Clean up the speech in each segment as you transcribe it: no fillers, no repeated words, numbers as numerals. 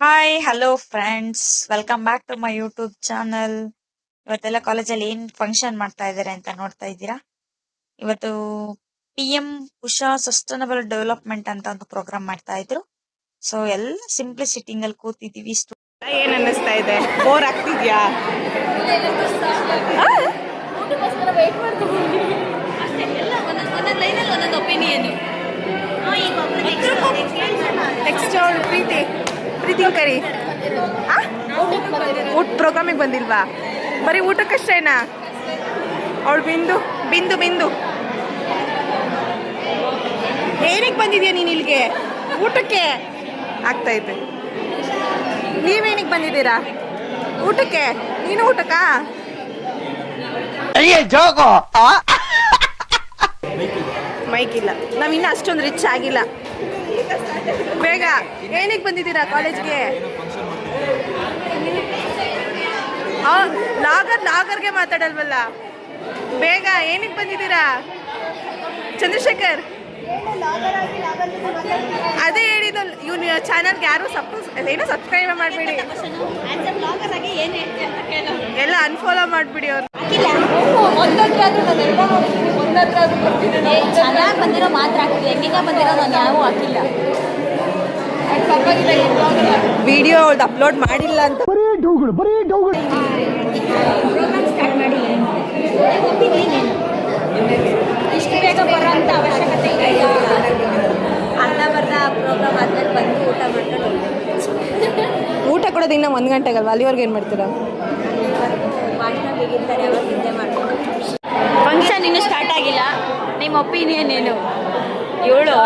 Hi hello friends, welcome back to my YouTube channel. ಇವತ್ತೆಲ್ಲ ಕಾಲೇಜಲ್ಲಿ ಏನ್ ಫಂಕ್ಷನ್ ಮಾಡ್ತಾ ಇದ್ದಾರೆ ಅಂತ ನೋಡ್ತಾ ಇದ್ದೀರಾ. ಇವತ್ತು PM ಉಷಾ ಸಸ್ಟೈನಬಲ್ ಡೆವಲಪ್ಮೆಂಟ್ ಅಂತ ಒಂದು ಪ್ರೋಗ್ರಾಮ್ ಮಾಡ್ತಾ ಇದ್ರು. ಸೊ ಎಲ್ಲ ಸಿಂಪ್ಲಿ ಸಿಟ್ಟಿಂಗ್ ಅಲ್ಲಿ ಕೂತಿದ್ದೀವಿ. ಏನ್ ಅನ್ನಿಸ್ತಾ ಇದೆ? ಬೋರ್ ಆಗ್ತಿದ್ಯಾ? ನೆಕ್ಸ್ಟ್ ಅವಳು ಪ್ರೀತಿ ಕರಿ. ಊಟ ಪ್ರೋಗ್ರಾಮಿಗೆ ಬಂದಿಲ್ವಾ? ಬರೀ ಊಟಕ್ಕಷ್ಟೇನಾ? ಅವಳು ಬಿಂದು ಏನಕ್ಕೆ ಬಂದಿದ್ಯಾ ನೀನು ಇಲ್ಲಿಗೆ? ಊಟಕ್ಕೆ ಆಗ್ತೈತೆ. ನೀವೇನಿಗೆ ಬಂದಿದ್ದೀರಾ? ಊಟಕ್ಕೆ. ನೀನು ಊಟಕ್ಕಾ? ಮೈಕ್ ಇಲ್ಲ. ನಾವಿನ್ನೂ ಅಷ್ಟೊಂದು ರಿಚ್ ಆಗಿಲ್ಲ. ಬೇಗ ಏನಕ್ಕೆ ಬಂದಿದ್ದೀರಾ ಕಾಲೇಜ್ಗೆ? ಲಾಗರ್ಗೆ ಮಾತಾಡಲ್ವಲ್ಲ. ಬೇಗ ಏನಕ್ಕೆ ಬಂದಿದ್ದೀರಾ? ಚಂದ್ರಶೇಖರ್ ಅದೇ ಹೇಳಿದ್ದು. ಇವ್ನ ಚಾನಲ್ಗೆ ಯಾರು ಏನೋ ಸಬ್ಸ್ಕ್ರೈಬ್ ಮಾಡಬೇಡಿ, ಎಲ್ಲ ಅನ್ಫಾಲೋ ಮಾಡಿಬಿಡಿ. ಅವ್ರು ಚೆನ್ನಾಗಿ ಬಂದಿರೋ ಮಾತ್ರ ಹಾಕಿಲ್ಲ, ಹೆಂಗಿಂಗ ಬಂದಿರೋ ನಾನು ಯಾವೂ ಹಾಕಿಲ್ಲ. ವಿಡಿಯೋ ಅಪ್ಲೋಡ್ ಮಾಡಿಲ್ಲ ಅಂತ ಪ್ರೋಗ್ರಾಮ್ ಸ್ಟಾರ್ಟ್ ಮಾಡಿ ಇಷ್ಟು ಬೇಗ ಬರೋ ಅಂತ ಅವಶ್ಯಕತೆ ಇಲ್ಲ. ಅರ್ಧ ಬರ್ಧ ಪ್ರೋಗ್ರಾಮ್ ಆದ್ಮೇಲೆ ಬಂದು ಊಟ ಮಾಡ್ಕೊಂಡು ಊಟ ಕೊಡೋದು ಇನ್ನೂ 1 ಗಂಟೆಗಲ್ವಾ? ಅಲ್ಲಿವರೆಗೆ ಏನು ಮಾಡ್ತೀರಾ? ಮಾಡಿನ ಬೇಗಿರ್ತಾರೆ, ಅವಾಗ ನಿದ್ದೆ ಮಾಡ್ಕೊಂಡು. ಫಂಕ್ಷನ್ ಇನ್ನೂ ಸ್ಟಾರ್ಟ್ ಆಗಿಲ್ಲ. ನಿಮ್ಮ ಒಪಿನಿಯನ್ ಏನು? ಇವಳು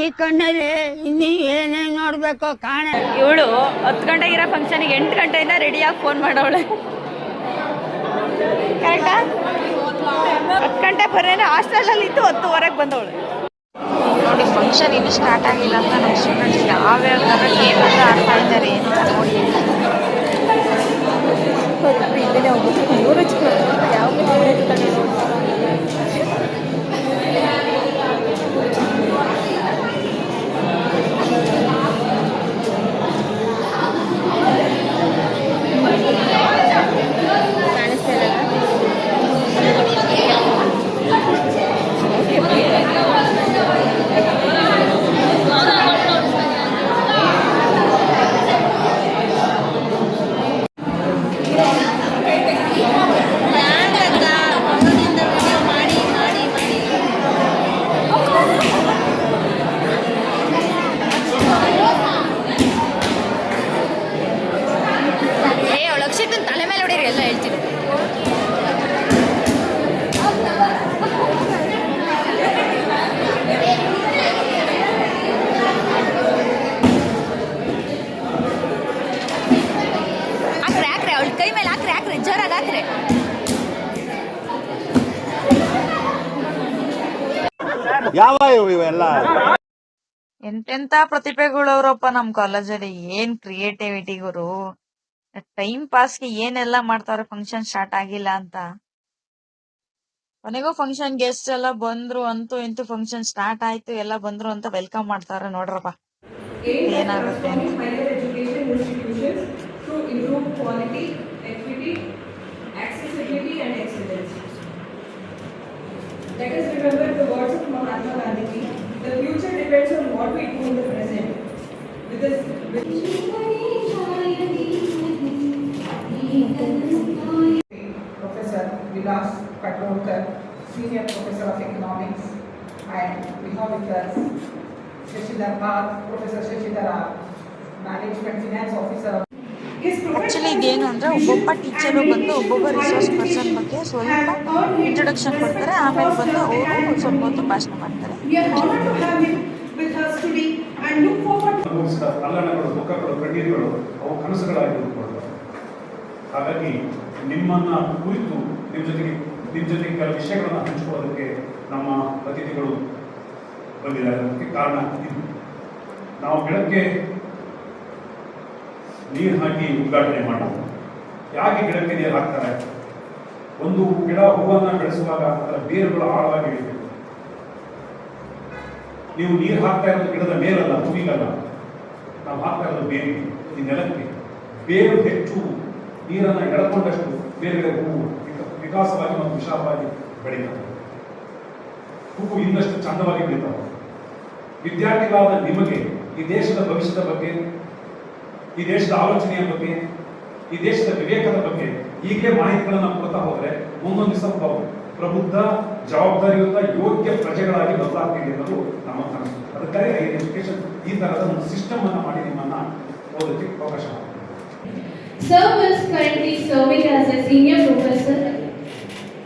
ಈ ಕಣ್ಣಲ್ಲಿ ಇನ್ನೀ ಏನೇನು ನೋಡ್ಬೇಕು ಕಾಣ. ಇವಳು 10 ಗಂಟೆಗೆ ಇರೋ ಫಂಕ್ಷನಿಗೆ 8 ಗಂಟೆಯಿಂದ ರೆಡಿಯಾಗಿ ಫೋನ್ ಮಾಡೋಳೆ. ಕರೆಕ್ಟಾ? 10 ಗಂಟೆ ಬರೇನೆ ಹಾಸ್ಟೆಲಲ್ಲಿ ಇದ್ದು 10:15 ಬಂದವಳು. ನೋಡಿ, ಫಂಕ್ಷನ್ ಇನ್ನೂ ಸ್ಟಾರ್ಟ್ ಆಗಿಲ್ಲ ಅಂತ ನಮ್ಮ ಸ್ಟೂಡೆಂಟ್ಸ್ ಯಾವ್ಯಾವ ಥರ ಗೇಮ್ ಅಂತ ಆಡ್ತಾ ಇದ್ದಾರೆ ಏನು ನೋಡಿ. ತಲೆ ಮೇಲೆ ಹೊಡೀರಿ, ಎಲ್ಲ ಹೇಳ್ತೀನಿ. ಹಾಕ್ರೆ ಅವಳ ಕೈ ಮೇಲೆ ಹಾಕ್ರೆ ಜೋರಾಗಿ ಹಾಕ್ರೆ. ಇವೆಲ್ಲ ಎಂತೆಂತ ಪ್ರತಿಭೆಗಳು ಅವರಪ್ಪ ನಮ್ಮ ಕಾಲೇಜಲ್ಲಿ. ಏನ್ ಕ್ರಿಯೇಟಿವಿಟಿ ಗುರು. ಟೈಮ್ ಪಾಸ್ಗೆ ಏನೆಲ್ಲ ಮಾಡ್ತಾವ್ರೆ ಫಂಕ್ಷನ್ ಸ್ಟಾರ್ಟ್ ಆಗಿಲ್ಲ ಅಂತ. ಕೊನೆಗೂ ಫಂಕ್ಷನ್ ಗೆಸ್ಟ್ ಎಲ್ಲ ಬಂದ್ರು, ಅಂತೂ ಇಂತೂ ಫಂಕ್ಷನ್ ಸ್ಟಾರ್ಟ್ ಆಯ್ತು, ಎಲ್ಲ ಬಂದ್ರು ಅಂತ ವೆಲ್ಕಮ್ ಮಾಡ್ತಾವ್ರೆ. ನೋಡ್ರಪ್ಪ ಏನಾಗುತ್ತೆ ಅಂತ. higher education institutions to improve quality, equity, accessibility and excellence. Let us remember the words of Mahatma Gandhi. The future depends on what we do in the present. With this Professor Vilas Katolkar, Senior Professor of Economics, and we have with us Shashidhar Bhatt, Professor Shashidhar, Management Finance Officer. Actually ಇದೇನು ಅಂದ್ರೆ ಒಬ್ಬೊಬ್ಬ teacher ಬಂದು ಒಬ್ಬೊಬ್ಬ resource person ಬಗ್ಗೆ ಸ್ವಲ್ಪ introduction ಕೊಡ್ತಾರೆ, ಆಮೇಲೆ ಬಂದು ಅವರು ಸ್ವಲ್ಪ ಹೊತ್ತು ಭಾಷಣ ಮಾಡ್ತಾರೆ. ಅಲ್ಲಣಗಳು, ದುಃಖಗಳು, ಕಣ್ಣೀರುಗಳು ಅವು ಕನಸುಗಳಾಗಿ ರೂಪುಗೊಳ್ಳುತ್ತವೆ. ಹಾಗಾಗಿ ನಿಮ್ಮನ್ನ ಕುರಿತು ನಿಮ್ಮ ಜೊತೆಗೆ ಕೆಲವು ವಿಷಯಗಳನ್ನು ಹಂಚಿಕೊಳ್ಳೋದಕ್ಕೆ ನಮ್ಮ ಅತಿಥಿಗಳು ಬಂದಿದ್ದಾರೆ. ಅದಕ್ಕೆ ಕಾರಣ ಇದು. ನಾವು ಗಿಡಕ್ಕೆ ನೀರು ಹಾಕಿ ಉದ್ಘಾಟನೆ ಮಾಡೋದು. ಯಾಕೆ ಗಿಡಕ್ಕೆ ನೀರು ಹಾಕ್ತಾರೆ? ಒಂದು ಗಿಡ ಹೂವನ್ನು ಬೆಳೆಸುವಾಗ ಅದರ ಬೇರುಗಳು ಆಳವಾಗಿ ಇಳಿಬೇಕು. ನೀವು ನೀರು ಹಾಕ್ತಾ ಇರೋದು ಗಿಡದ ಮೇಲಲ್ಲ, ತುದಿಗಲ್ಲ. ನಾವು ಹಾಕ್ತಾ ಇರೋದು ಬೇರೆ ಈ ನೆಲಕ್ಕೆ. ಬೇರು ಹೆಚ್ಚು ನೀರನ್ನು ಎಳ್ಕೊಂಡಷ್ಟು ಬೇರೆ ಹೂವು ವಿಕಾಸವಾಗಿ ಮತ್ತು ವಿಶಾಲವಾಗಿ ಬೆಳೀತವೆ. ಹೂವು ಇನ್ನಷ್ಟು ಚಂದವಾಗಿ ಬೆಳೀತಾವೆ. ವಿದ್ಯಾರ್ಥಿಗಳಾದ ನಿಮಗೆ ಈ ದೇಶದ ಭವಿಷ್ಯದ ಬಗ್ಗೆ, ಈ ದೇಶದ ಆಲೋಚನೆಯ ಬಗ್ಗೆ, ಈ ದೇಶದ ವಿವೇಕದ ಬಗ್ಗೆ ಈಗಲೇ ಮಾಹಿತಿಗಳನ್ನು ಕೊಡ್ತಾ ಹೋದರೆ ಮುಂದೊಂದು ದಿವಸ ಪ್ರಬುದ್ಧ, ಜವಾಬ್ದಾರಿಯುತ, ಯೋಗ್ಯ ಪ್ರಜೆಗಳಾಗಿ ಬದಲಾಗ್ತೀವಿ ಅನ್ನೋದು ನಮ್ಮ ಕನಸು. ಅದಕ್ಕಾಗಿ ಎಜುಕೇಶನ್ ಈ ತರಹದ ಒಂದು ಸಿಸ್ಟಮ್ ಅನ್ನು ಮಾಡಿ ನಿಮ್ಮನ್ನ ಓದೋದಕ್ಕೆ ಅವಕಾಶ ಮಾಡಿ. Sir is currently serving as a senior professor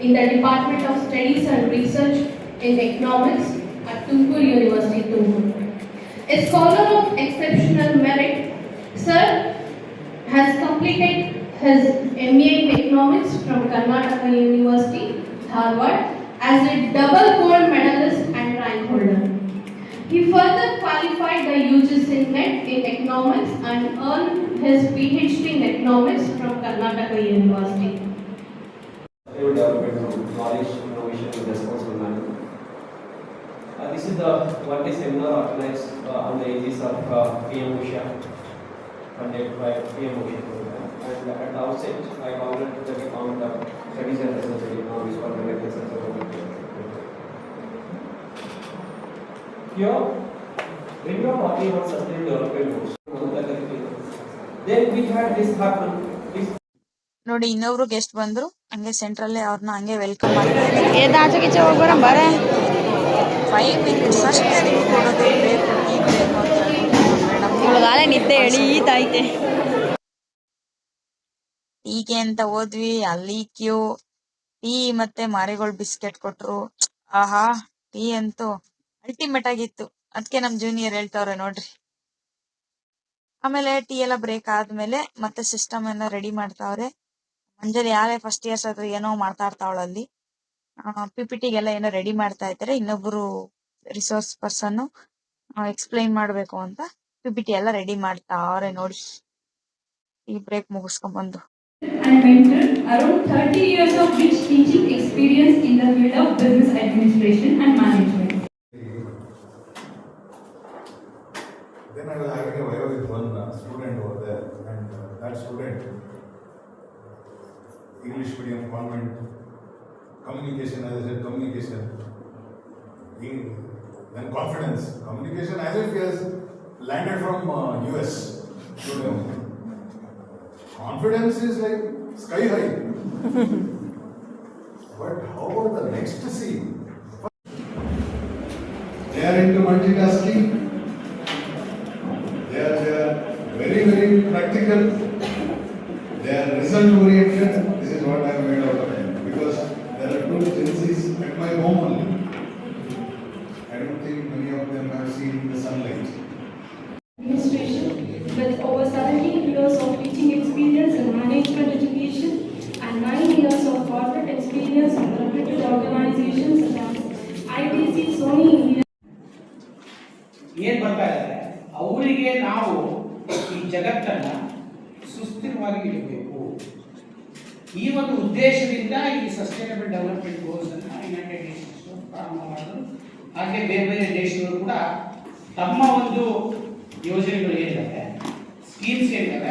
in the Department of Studies and Research in Economics at Tumkur University, Tumkur. A scholar of exceptional merit, Sir has completed his MA in Economics from Karnataka University, Harvard, as a double gold medalist and rank holder. He further qualified the UGC NET in Economics and earned his PhD in Economics from Karnataka University. Development of knowledge, innovation, and responsible management. This is the one-day seminar organized on the aegis of PM Usha, funded by PM Usha program. And at the outset, I congratulate the Department of Studies and Research in Economics for the success of the program. Here, when you are talking about sustainable development goals, then we had this happen. ನೋಡಿ, ಇನ್ನೊಬ್ರು guest ಬಂದ್ರು, ಹಂಗೆ ಸೆಂಟ್ರಲ್ಲೇ ಅವ್ರನ್ನ ಹಂಗೆ welcome ಮಾಡ್ತಾ ಇದ್ದಾರೆ. ಏನ್ ಆಚೆ ಗೀಚೆ ಹೋಗ್ಬರ ಬರ 5 minutes ಅಷ್ಟೇ ನೀವು ಕೊಡೋದು, ಬೇಕು ಟೀ ಬೇಕು ಅಂತ ಮೇಡಮ್. ಇವಳಗಾಲೆ ನಿದ್ದೆ ಎಳೀತೈತೆ. ಟೀಗೆ ಅಂತ ಹೋದ್ವಿ, ಅಲ್ಲಿ ಕ್ಯೂ. ಟೀ ಮತ್ತೆ ಮಾರಿಗೋಲ್ಡ್ ಬಿಸ್ಕೆಟ್ ಕೊಟ್ರು. ಆಹಾ, ಟೀ ಅಂತೂ ಅಲ್ಟಿಮೇಟ್ ಆಗಿತ್ತು. ಅದಕ್ಕೆ ನಮ್ ಜೂನಿಯರ್ ಹೇಳ್ತಾವ್ರೆ ನೋಡ್ರಿ. ಆಮೇಲೆ ಟೀ ಎಲ್ಲ ಬ್ರೇಕ್ ಆದ್ಮೇಲೆ ಮತ್ತೆ ಸಿಸ್ಟಮ್ ಎಲ್ಲ ರೆಡಿ ಮಾಡ್ತಾವ್ರೆ. ಮಂಜರಿ ಯಾರೇ ಫಸ್ಟ್ ಇಯರ್ಸ್ ಆದ್ರೆ ಏನೋ ಮಾಡ್ತಾ ಇರ್ತಾವಳಲ್ಲಿ. PPTಗೆಲ್ಲ ಏನೋ ರೆಡಿ ಮಾಡ್ತಾ ಇದ್ದಾರೆ. ಇನ್ನೊಬ್ರು ರಿಸೋರ್ಸ್ ಪರ್ಸನ್ ಎಕ್ಸ್ಪ್ಲೈನ್ ಮಾಡ್ಬೇಕು ಅಂತ PPT ಎಲ್ಲ ರೆಡಿ ಮಾಡ್ತಾವ್ರೆ ನೋಡಿ. ಈ ಬ್ರೇಕ್ ಮುಗಿಸ್ಕೊಂಡ್ ಬಂದು And mentored around 30 years of rich teaching experience in the field of business administration and management. Then I was having a wire with one student over there, and that student, English medium convent, communication, as I said, communication, then confidence, communication as if he has landed from US. Confidence is like sky high. But how about the next scene? They are into multitasking. They are very, very practical. They are result oriented. This is what I have made out of it. Because there are two agencies at my home only. I don't think many of them have seen the sunlight. Administration with over 17 years of teaching experience in management education and 9 years of corporate experience in reputed organizations such as ITC, Sony India. ಏನು ಬರ್ತಾ ಇದ್ದಾರೆ ಅವರಿಗೆ ನಾವು ಈ ಜಗತ್ತನ್ನ ಸುಸ್ಥಿರವಾಗಿ ಇಡಬೇಕು. ಈ ಒಂದು ಉದ್ದೇಶದಿಂದ ಈ ಸಸ್ಟೈನಬಲ್ ಡೆವಲಪ್ಮೆಂಟ್ ಗೋಲ್ಸ್ ಅನ್ನ ಯುನೈಟೆಡ್ ನೇಷನ್ಸ್ ಪ್ರಾರಂಭ ಮಾಡಿದ್ರು. ಹಾಗೆ ಬೇರೆ ಬೇರೆ ದೇಶಗಳು ಕೂಡ ತಮ್ಮ ಒಂದು ಯೋಜನೆಗಳು ಏನಿದೆ, ಸ್ಕೀಮ್ಸ್ ಏನಿದೆ,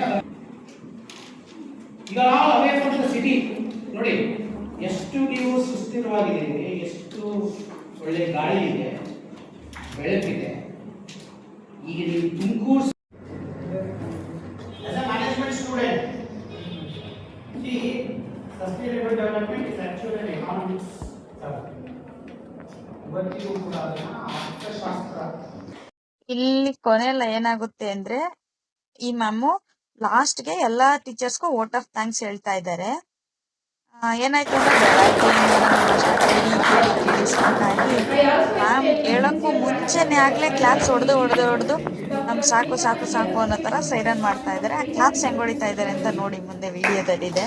ಈಗ ನಾವು ಅವೇ ಫ್ರಮ್ ದ ಸಿಟಿ ನೋಡಿ ಎಷ್ಟು ನೀವು ಸುಸ್ಥಿರವಾಗಿದ್ದೀರಿ, ಎಷ್ಟು ಒಳ್ಳೆ ಗಾಳಿ ಇದೆ, ಬೆಳಕಿದೆ. ಈಗ ನೀವು Tumakuru as a management student, see, sustainable development is actually an economics subject. ಇವತ್ತಿಗೂ ಕೂಡ ಅದನ್ನ ಅರ್ಥಶಾಸ್ತ್ರ. ಇಲ್ಲಿ ಕೊನೆಲ್ಲ ಏನಾಗುತ್ತೆ ಅಂದ್ರೆ, ಈ ಮ್ಯಾಮು ಲಾಸ್ಟ್ಗೆ ಎಲ್ಲಾ ಟೀಚರ್ಸ್ಗೂ ವೋಟ್ ಆಫ್ ಥ್ಯಾಂಕ್ಸ್ ಹೇಳ್ತಾ ಇದ್ದಾರೆ. ಏನಾಯ್ತು ಅಂದ್ರೆ ಮ್ಯಾಮ್ ಹೇಳಕ್ಕೂ ಮುಂಚೆನೆ ಆಗ್ಲೇ ಕ್ಲಾಪ್ಸ್ ಹೊಡೆದು ನಮ್ ಸಾಕು ಸಾಕು ಸಾಕು ಅನ್ನೋ ತರ ಸೈರನ್ ಮಾಡ್ತಾ ಇದಾರೆ. ಆ ಕ್ಲಾಪ್ಸ್ ಹೆಂಗ್ ಹೊಡಿತಾ ಇದಾರೆ ಅಂತ ನೋಡಿ ಮುಂದೆ ವಿಡಿಯೋದಲ್ಲಿದೆ.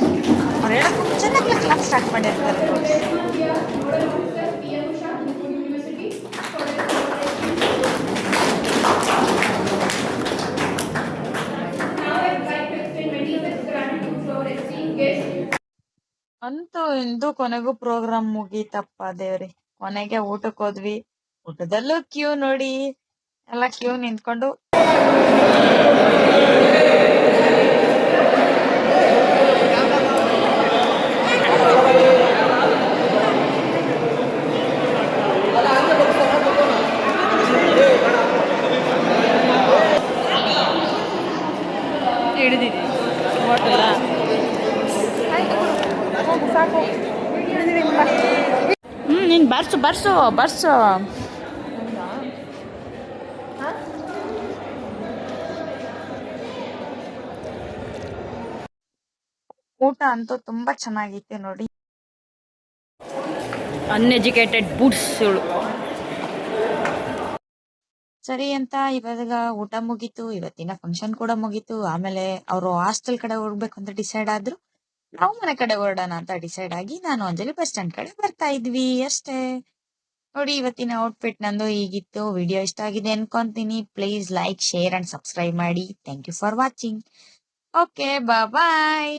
ಅವ್ರು ಹೇಳಕ್ಕೂ ಮುಂಚೆನೆ ಕ್ಲಾಪ್ ಸ್ಟಾರ್ಟ್ ಮಾಡಿರ್ತಾರೆ ನೋಡಿ. ಅಂತೂ ಇಂದು ಕೊನೆಗೂ ಪ್ರೋಗ್ರಾಮ್ ಮುಗೀತಪ್ಪ ದೇವ್ರಿ. ಕೊನೆಗೆ ಊಟಕ್ಕೆ ಹೋದ್ವಿ. ಊಟದಲ್ಲೂ ಕ್ಯೂ ನೋಡಿ, ಎಲ್ಲ ಕ್ಯೂ ನಿಂತ್ಕೊಂಡು ಹಿಡಿದಿದೆ ಹೋಟೆಲ್ಲ. ನೀನು ಬರ್ಸು ಬರ್ಸು ಬರ್ಸು. ಊಟ ಅಂತೂ ತುಂಬಾ ಚೆನ್ನಾಗಿತ್ತು ನೋಡಿ. ಅನ್ಎಜುಕೇಟೆಡ್ ಬುಡ್ಸ್ ಇವಳು. ಸರಿ ಅಂತ ಇವಾಗ ಊಟ ಮುಗೀತು, ಇವತ್ತಿನ ಫಂಕ್ಷನ್ ಕೂಡ ಮುಗೀತು. ಆಮೇಲೆ ಅವರು ಹಾಸ್ಟೆಲ್ ಕಡೆ ಹೋಗ್ಬೇಕು ಅಂತ ಡಿಸೈಡ್ ಆದ್ರು, ನಾವು ಮನೆ ಕಡೆ ಹೊರಡೋಣ ಅಂತ ಡಿಸೈಡ್ ಆಗಿ ನಾನು ಅಂಜಲಿ ಬಸ್ ಸ್ಟ್ಯಾಂಡ್ ಕಡೆ ಬರ್ತಾ ಇದ್ವಿ ಅಷ್ಟೇ. ನೋಡಿ ಇವತ್ತಿನ ಔಟ್ಫಿಟ್ ನಂದು ಹೀಗಿತ್ತು. ವಿಡಿಯೋ ಇಷ್ಟ ಆಗಿದೆ ಅನ್ಕೊಂತೀನಿ. Please like, share and subscribe ಮಾಡಿ. Thank you for watching. Okay, bye.